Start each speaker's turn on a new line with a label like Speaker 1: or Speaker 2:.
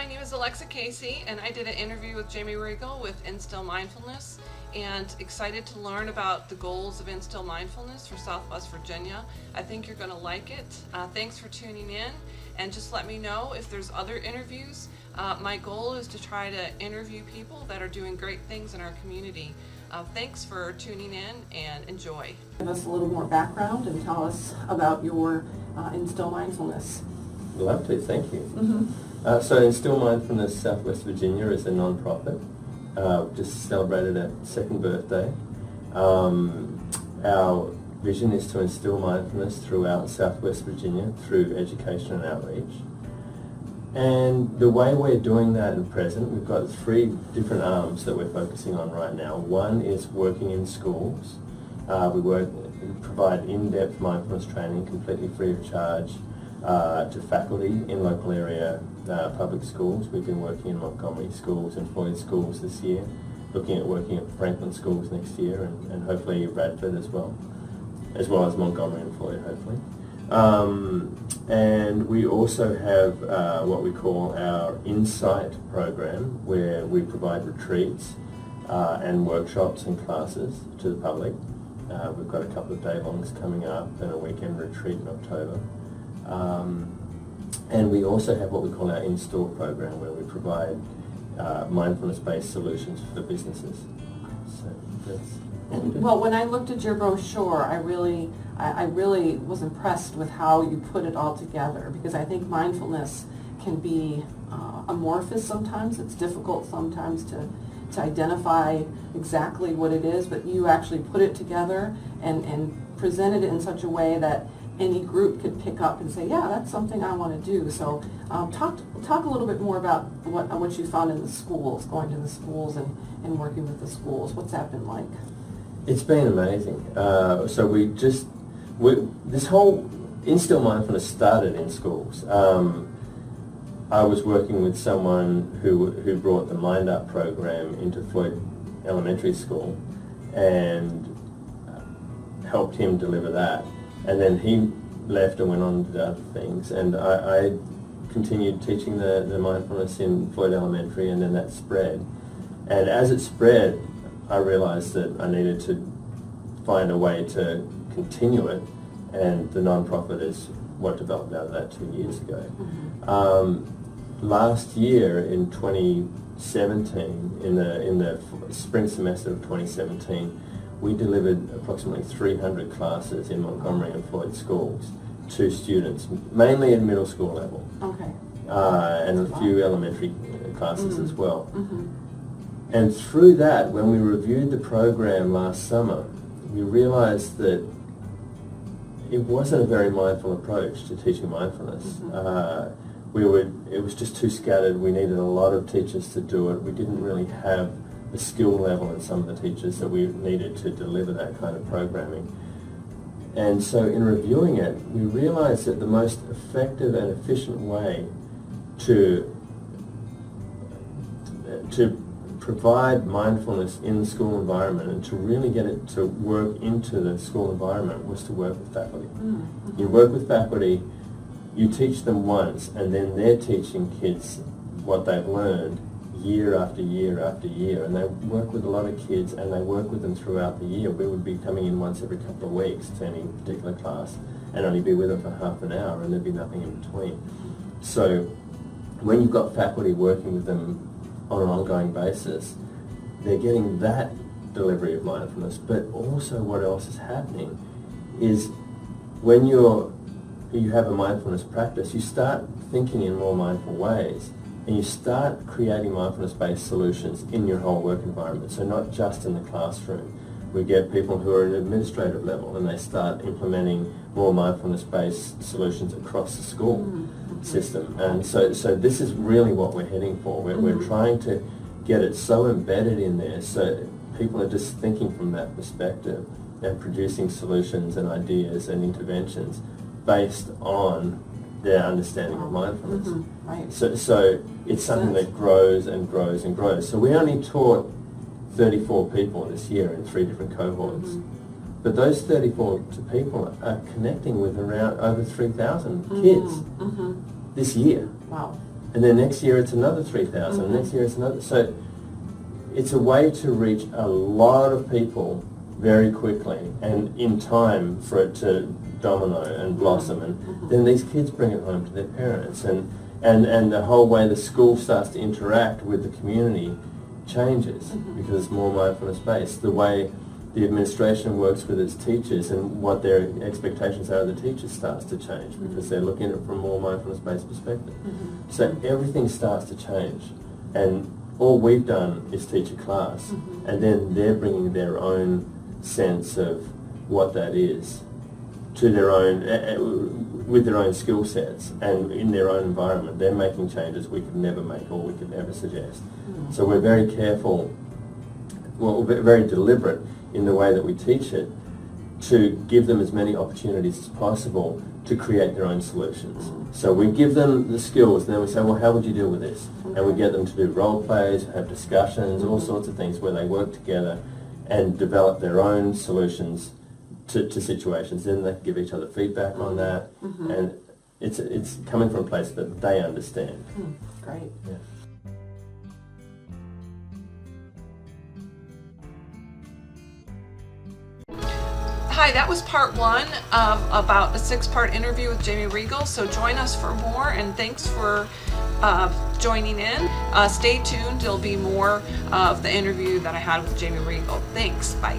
Speaker 1: my name is Alexa Casey, and I did an interview with Jamie Reygle with Instill Mindfulness, and excited to learn about the goals of Instill Mindfulness for Southwest Virginia. I think you're going to like it. Thanks for tuning in, and just let me know if there's other interviews. My goal is to try to interview people that are doing great things in our community. Thanks for tuning in, and enjoy.
Speaker 2: Give us a little more background and tell us about your Instill Mindfulness.
Speaker 3: Love to, thank you.
Speaker 2: Mm-hmm.
Speaker 3: So Instill Mindfulness Southwest Virginia is a non-profit. Just celebrated our second birthday. Our vision is to instill mindfulness throughout Southwest Virginia through education and outreach. And the way we're doing that at present, we've got 3 different arms that we're focusing on right now. One is working in schools. We provide in-depth mindfulness training completely free of charge to faculty in local area public schools. We've been working in Montgomery schools and Floyd schools this year, looking at working at Franklin schools next year, and hopefully Radford as well as Montgomery and Floyd, hopefully. And we also have what we call our Insight program, where we provide retreats and workshops and classes to the public. We've got a couple of day-longs coming up and a weekend retreat in October. And we also have what we call our Instill program, where we provide mindfulness-based solutions for businesses. So that's
Speaker 2: well, when I looked at your brochure, I really was impressed with how you put it all together, because I think mindfulness can be amorphous sometimes. It's difficult sometimes to identify exactly what it is, but you actually put it together and presented it in such a way that any group could pick up and say, yeah, that's something I want to do. So talk a little bit more about what you found in the schools, going to the schools and working with the schools. What's that been like?
Speaker 3: It's been amazing. So this whole Instill Mindfulness started in schools. I was working with someone who brought the Mind Up program into Floyd Elementary School and helped him deliver that. And then he left and went on to do other things. And I continued teaching the mindfulness in Floyd Elementary, and then that spread. And as it spread, I realized that I needed to find a way to continue it, and the non-profit is what developed out of that 2 years ago. Mm-hmm. Last year in 2017, in the spring semester of 2017, we delivered approximately 300 classes in Montgomery and Floyd schools to students, mainly at middle school level.
Speaker 2: Okay.
Speaker 3: And a few elementary classes as well.
Speaker 2: Mm-hmm.
Speaker 3: And through that, when we reviewed the program last summer, we realized that it wasn't a very mindful approach to teaching mindfulness. Mm-hmm. It was just too scattered. We needed a lot of teachers to do it. We didn't really have the skill level in some of the teachers that we needed to deliver that kind of programming. And so in reviewing it, we realized that the most effective and efficient way to provide mindfulness in the school environment and to really get it to work into the school environment was to work with faculty. Mm-hmm. You work with faculty, you teach them once, and then they're teaching kids what they've learned year after year after year, and they work with a lot of kids, and they work with them throughout the year. We would be coming in once every couple of weeks to any particular class and only be with them for half an hour, and there'd be nothing in between. So when you've got faculty working with them on an ongoing basis, they're getting that delivery of mindfulness, but also what else is happening is when you have a mindfulness practice, you start thinking in more mindful ways, and you start creating mindfulness-based solutions in your whole work environment. So not just in the classroom. We get people who are at an administrative level, and they start implementing more mindfulness-based solutions across the school system. And so this is really what we're heading for. We're trying to get it so embedded in there so people are just thinking from that perspective and producing solutions and ideas and interventions based on their understanding of mindfulness.
Speaker 2: Mm-hmm. Right.
Speaker 3: So it's something that grows and grows and grows. So we only taught 34 people this year in 3 different cohorts. Mm-hmm. But those 34 people are connecting with around over 3,000 kids this year.
Speaker 2: Wow.
Speaker 3: And then next year it's another 3,000, and next year it's another. So it's a way to reach a lot of people very quickly and in time for it to domino and blossom. And then these kids bring it home to their parents. And the whole way the school starts to interact with the community changes because it's more mindfulness based. The way the administration works with its teachers and what their expectations are of the teachers starts to change because they're looking at it from a more mindfulness based perspective. So everything starts to change, and all we've done is teach a class, and then they're bringing their own sense of what that is to their own, with their own skill sets and in their own environment. They're making changes we could never make or we could never suggest. So we're very careful, well, very deliberate in the way that we teach it to give them as many opportunities as possible to create their own solutions. So we give them the skills, and then we say, well, how would you deal with this? And we get them to do role plays, have discussions, all sorts of things where they work together and develop their own solutions to situations. Then they can give each other feedback on that, and it's coming from a place that they understand.
Speaker 2: Great.
Speaker 3: Yeah.
Speaker 1: Hi, that was part one of about a 6-part interview with Jamie Reygle. So join us for more, and thanks for joining in. Stay tuned. There'll be more of the interview that I had with Jamie Reygle. Thanks. Bye.